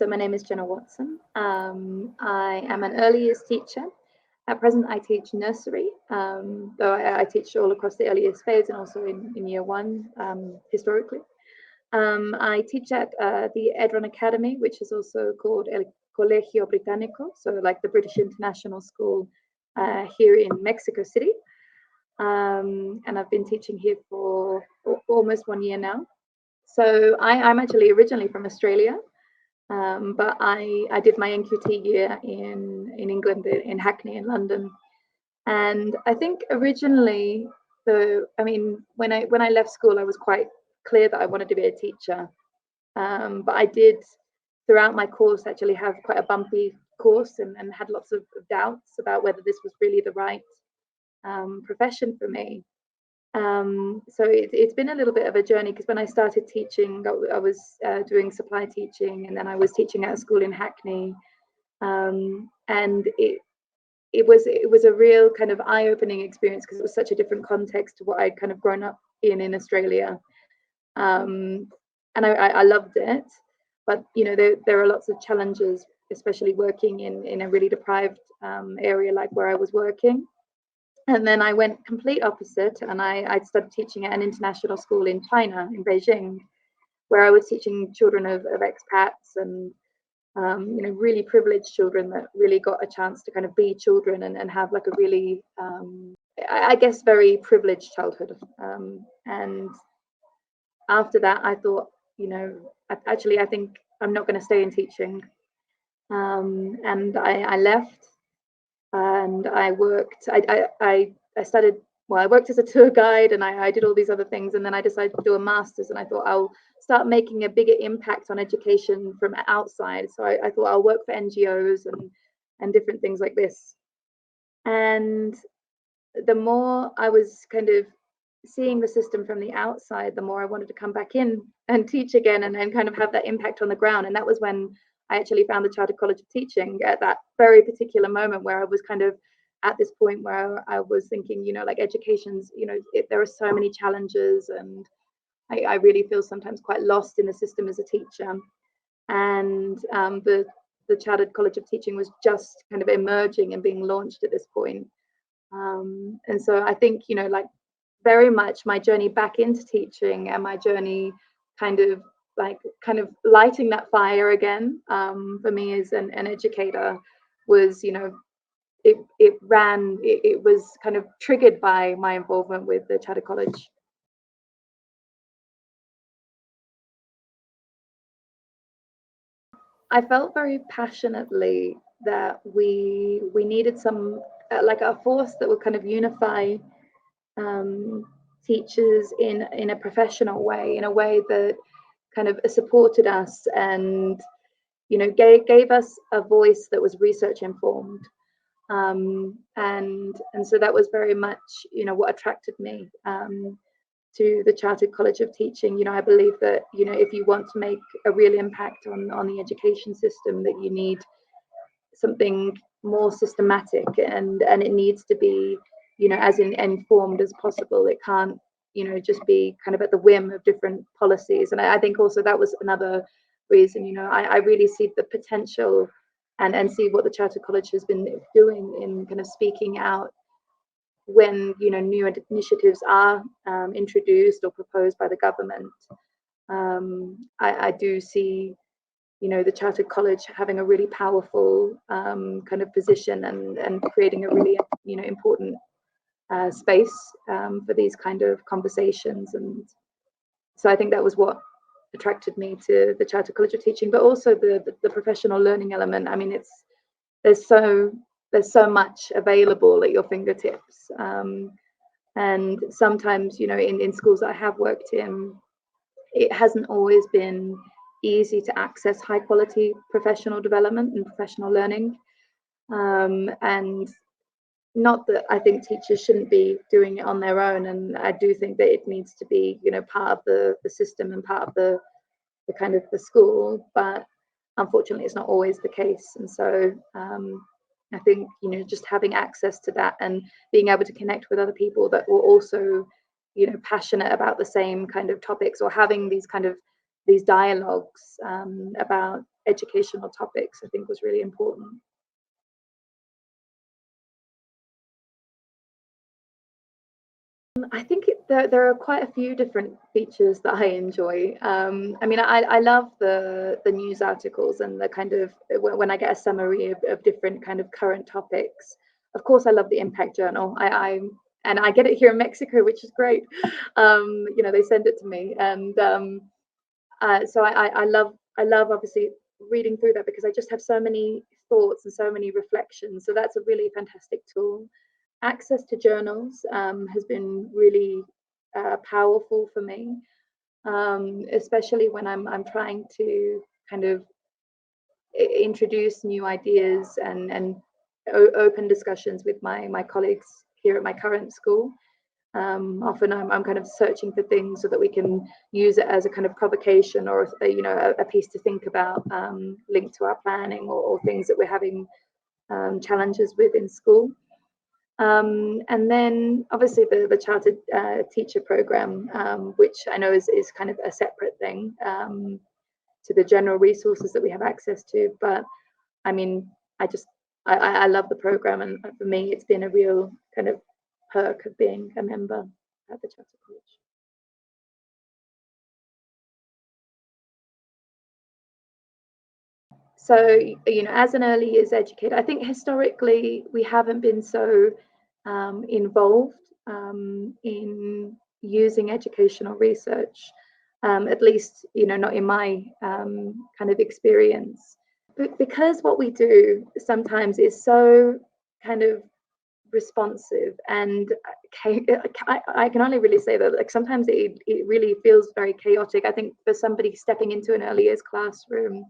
So my name is Jenna Watson. I am an early years teacher. At present, I teach nursery, though I teach all across the early years phase and also in year one, historically. I teach at the Edron Academy, which is also called El Colegio Británico, so like the British International School here in Mexico City. And I've been teaching here for almost 1 year now. So I'm actually originally from Australia, but I did my NQT year in England, in Hackney in London. And I think originally, when I left school, I was quite clear that I wanted to be a teacher. But I did, throughout my course, actually have quite a bumpy course and had lots of doubts about whether this was really the right profession for me. So it's been a little bit of a journey, because when I started teaching, I was doing supply teaching, and then I was teaching at a school in Hackney, and it was a real kind of eye-opening experience, because it was such a different context to what I'd kind of grown up in Australia, and I loved it. But there are lots of challenges, especially working in a really deprived area like where I was working. And then I went complete opposite, and I started teaching at an international school in China, in Beijing, where I was teaching children of expats and really privileged children that really got a chance to kind of be children and have like a really, I guess, very privileged childhood. And after that, I thought, I think I'm not going to stay in teaching. And I left. And I worked, I started, I worked as a tour guide, and I did all these other things. And then I decided to do a master's, and I thought I'll start making a bigger impact on education from outside. So I thought I'll work for NGOs and different things like this. And the more I was kind of seeing the system from the outside, the more I wanted to come back in and teach again and kind of have that impact on the ground. And that was when I actually found the Chartered College of Teaching, at that very particular moment where I was kind of at this point where I was thinking, like education's, there are so many challenges, and I really feel sometimes quite lost in the system as a teacher. And the Chartered College of Teaching was just kind of emerging and being launched at this point. And so I think, very much my journey back into teaching, and my journey kind of lighting that fire again, for me as an educator, was it was kind of triggered by my involvement with the Chartered College. I felt very passionately that we needed some like a force that would kind of unify teachers in a professional way, in a way that kind of supported us and gave us a voice that was research informed, and so that was very much what attracted me to the Chartered College of Teaching. I believe that if you want to make a real impact on the education system, that you need something more systematic, and it needs to be as informed as possible. It can't just be kind of at the whim of different policies. And I think also that was another reason. I really see the potential and see what the Chartered College has been doing in kind of speaking out when new initiatives are introduced or proposed by the government. I do see the Chartered College having a really powerful kind of position and creating a really important space for these kind of conversations. And so I think that was what attracted me to the Chartered College of Teaching, but also the professional learning element. I mean, there's so much available at your fingertips, and sometimes in schools that I have worked in, it hasn't always been easy to access high quality professional development and professional learning, and not that I think teachers shouldn't be doing it on their own, and I do think that it needs to be part of the system and part of the kind of the school, but unfortunately it's not always the case. And so I think just having access to that and being able to connect with other people that were also passionate about the same kind of topics, or having these dialogues about educational topics, I think was really important. I think there are quite a few different features that I enjoy. I mean, I love the news articles and the kind of when I get a summary of different kind of current topics. Of course, I love the Impact Journal. And I get it here in Mexico, which is great. They send it to me, and so I love obviously reading through that because I just have so many thoughts and so many reflections. So that's a really fantastic tool. Access to journals has been really powerful for me, especially when I'm trying to kind of introduce new ideas and open discussions with my colleagues here at my current school. Often I'm kind of searching for things so that we can use it as a kind of provocation or a piece to think about, linked to our planning or things that we're having challenges with in school. And then obviously the chartered teacher program, which I know is kind of a separate thing to the general resources that we have access to. But I mean, I love the program, and for me, it's been a real kind of perk of being a member at the Chartered College. So, as an early years educator, I think historically we haven't been so involved in using educational research, at least, not in my kind of experience. But because what we do sometimes is so kind of responsive and I can only really say that, like, sometimes it really feels very chaotic. I think for somebody stepping into an early years classroom,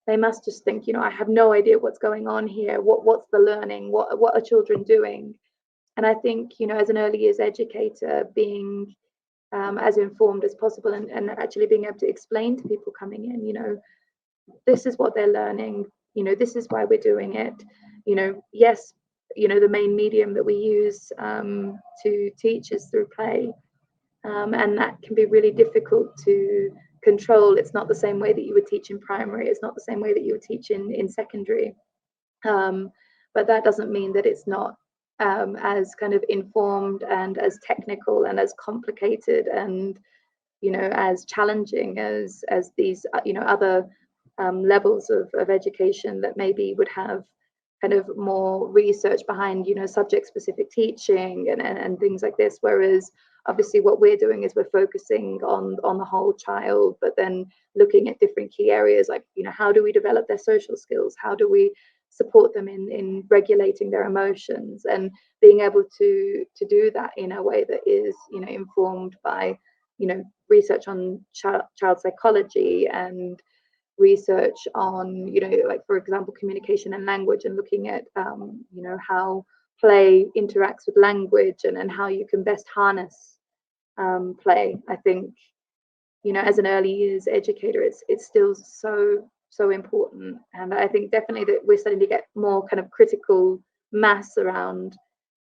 they must just think, I have no idea what's going on here. What's the learning? What are children doing? And I think, as an early years educator, being as informed as possible and actually being able to explain to people coming in, this is what they're learning, this is why we're doing it. Yes, the main medium that we use to teach is through play. And that can be really difficult to control. It's not the same way that you would teach in primary. It's not the same way that you would teach in secondary. But that doesn't mean that it's not as kind of informed and as technical and as complicated and as challenging as these other levels of education that maybe would have kind of more research behind subject specific teaching and things like this, whereas obviously what we're doing is we're focusing on the whole child, but then looking at different key areas like how do we develop their social skills, how do we support them in regulating their emotions, and being able to do that in a way that is informed by research on child psychology and research on like, for example, communication and language, and looking at how play interacts with language and how you can best harness play. I think as an early years educator, it's still so important, and I think definitely that we're starting to get more kind of critical mass around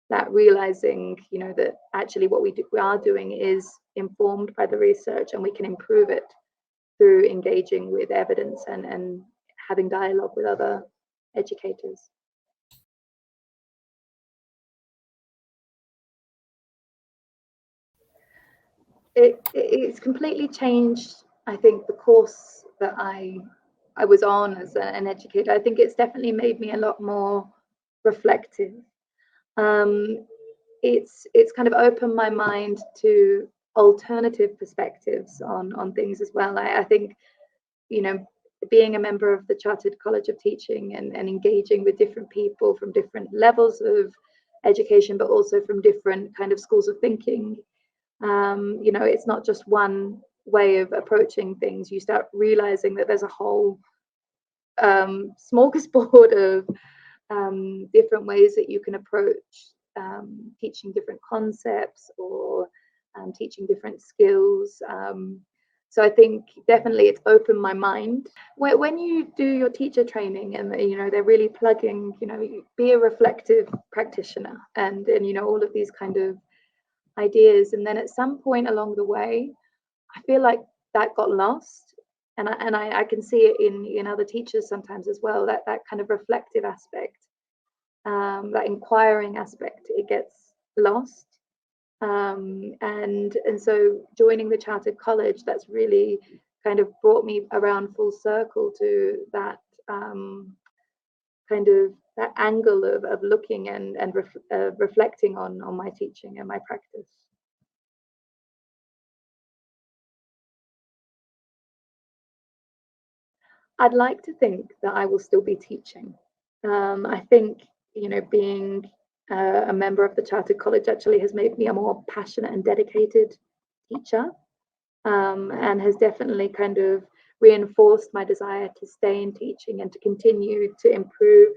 that, realizing that actually what we are doing is informed by the research, and we can improve it through engaging with evidence and having dialogue with other educators. It's completely changed, I think, the course that I was on as an educator. I think it's definitely made me a lot more reflective. It's kind of opened my mind to alternative perspectives on things as well. I think being a member of the Chartered College of Teaching and engaging with different people from different levels of education, but also from different kind of schools of thinking. It's not just one way of approaching things. You start realizing that there's a whole smorgasbord of different ways that you can approach teaching different concepts or teaching different skills. So I think definitely it's opened my mind. When you do your teacher training and they're really plugging, be a reflective practitioner and all of these kind of ideas, and then at some point along the way I feel like that got lost, I can see it in other teachers sometimes as well, that kind of reflective aspect, that inquiring aspect, it gets lost. And so joining the chartered college, that's really kind of brought me around full circle to that kind of that angle of looking and reflecting on my teaching and my practice. I'd like to think that I will still be teaching. I think, being a member of the Chartered College actually has made me a more passionate and dedicated teacher, and has definitely kind of reinforced my desire to stay in teaching and to continue to improve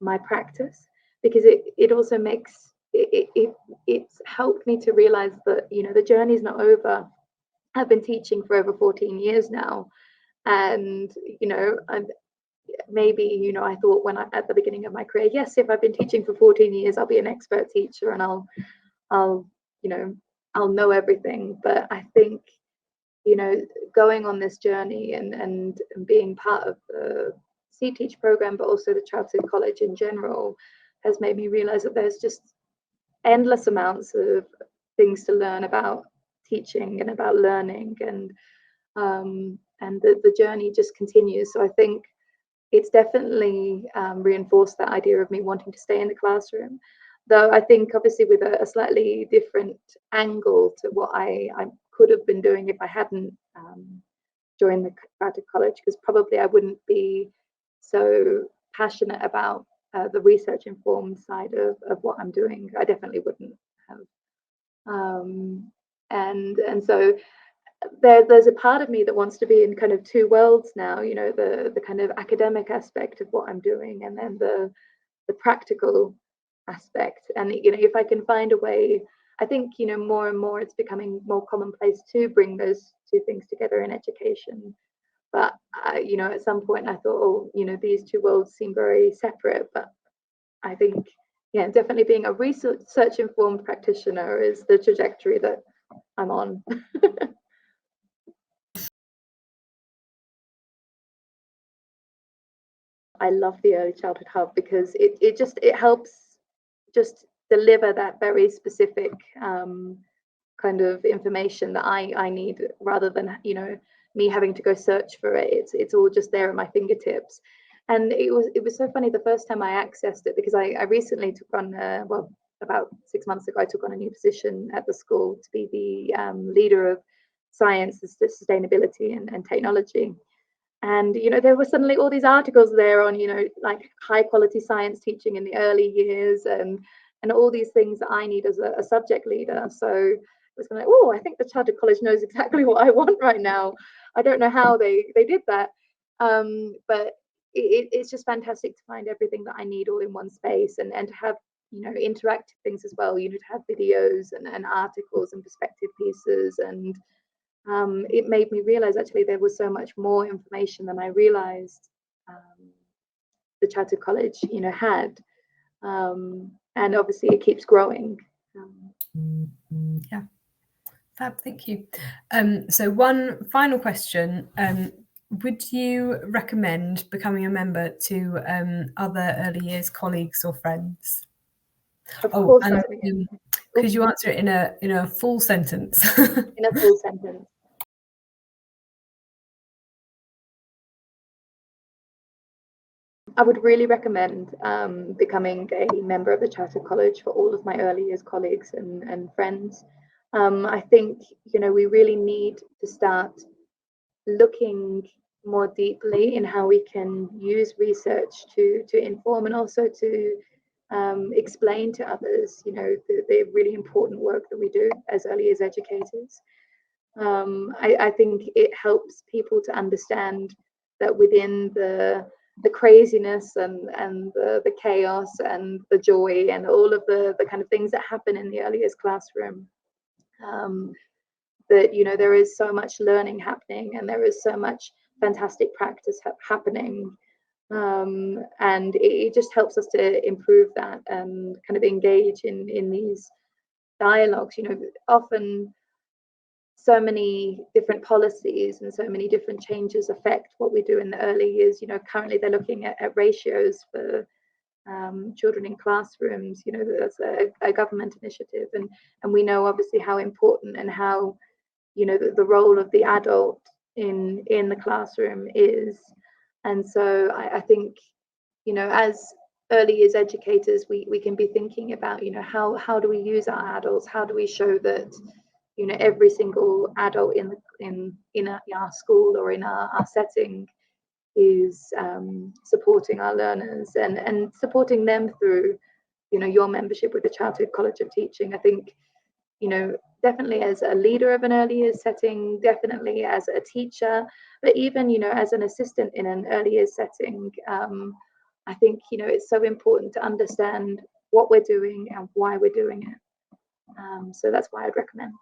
my practice, because it also makes it's helped me to realize that the journey's not over. I've been teaching for over 14 years now, and maybe I thought at the beginning of my career, yes, if I've been teaching for 14 years, I'll be an expert teacher and I'll know everything. But I think going on this journey and being part of the CTeach program, but also the Chartered College in general, has made me realize that there's just endless amounts of things to learn about teaching and about learning, and the journey just continues. So I think it's definitely reinforced that idea of me wanting to stay in the classroom, though I think obviously with a slightly different angle to what I could have been doing if I hadn't joined the Chartered College, because probably I wouldn't be so passionate about the research informed side of what I'm doing. I definitely wouldn't have. And so there's a part of me that wants to be in kind of two worlds now, the kind of academic aspect of what I'm doing, and then the practical aspect. And if I can find a way, I think more and more it's becoming more commonplace to bring those two things together in education. But at some point I thought, these two worlds seem very separate. But I think, yeah, definitely being a research informed practitioner is the trajectory that I'm on. I love the Early Childhood Hub because it helps just deliver that very specific kind of information that I need, rather than me having to go search for it. It's all just there at my fingertips. And it was so funny the first time I accessed it, because I recently took on about 6 months ago, I took on a new position at the school to be the leader of science, sustainability and technology. And there were suddenly all these articles there on like high quality science teaching in the early years, and all these things that I need as a subject leader. So it was kind of like, oh, I think the Chartered College knows exactly what I want right now. I don't know how they did that, but it's just fantastic to find everything that I need all in one space, and to have interactive things as well. To have videos and articles and perspective pieces, and it made me realize actually there was so much more information than I realized the Chartered College had, and obviously it keeps growing. Yeah, fab, thank you. So one final question, would you recommend becoming a member to other early years colleagues or friends? Of course, and could you answer it in a full sentence? In a full sentence. I would really recommend becoming a member of the Chartered College for all of my early years colleagues and friends. I think we really need to start looking more deeply in how we can use research to inform, and also to explain to others the really important work that we do as early years educators. I think it helps people to understand that within the craziness and the chaos and the joy and all of the kind of things that happen in the early years classroom, that there is so much learning happening, and there is so much fantastic practice happening, and it just helps us to improve that and kind of engage in these dialogues. Often so many different policies and so many different changes affect what we do in the early years. You know, currently they're looking at ratios for children in classrooms. You know, that's a government initiative, and we know obviously how important and how, you know, the role of the adult in the classroom is. And so I think, you know, as early years educators, we can be thinking about, you know, how do we use our adults? How do we show that, you know, every single adult in our school or in our setting is supporting our learners and supporting them through, you know, your membership with the Chartered College of Teaching. I think, you know, definitely as a leader of an early years setting, definitely as a teacher, but even, you know, as an assistant in an early years setting, I think, you know, it's so important to understand what we're doing and why we're doing it. So that's why I'd recommend.